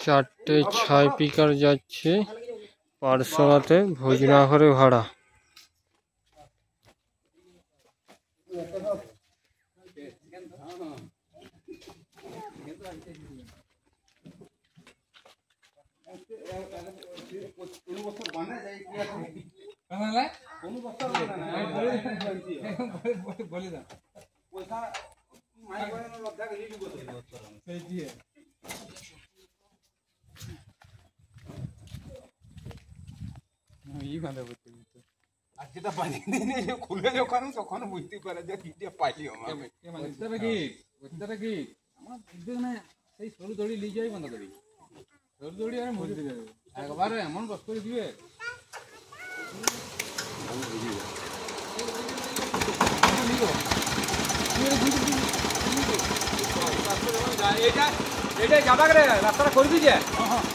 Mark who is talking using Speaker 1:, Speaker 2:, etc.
Speaker 1: চারটে 6 পিকার যাচ্ছে পারশোনাতে ভোজনাঘরে ভাড়া।
Speaker 2: যেটা বানিয়ে দিয়ে খুলে যখন তখন বুঝতে পারে যে কি পাইলি আমার
Speaker 3: কি আমার সেই সরু দড়ি লিয়ে যাই বন্ধ করি সরু দড়ি আমি ভরে দিয়ে দেবো একবারে এমন বস করে দিবে
Speaker 2: এটা যাবা রে রাস্তাটা করবি যে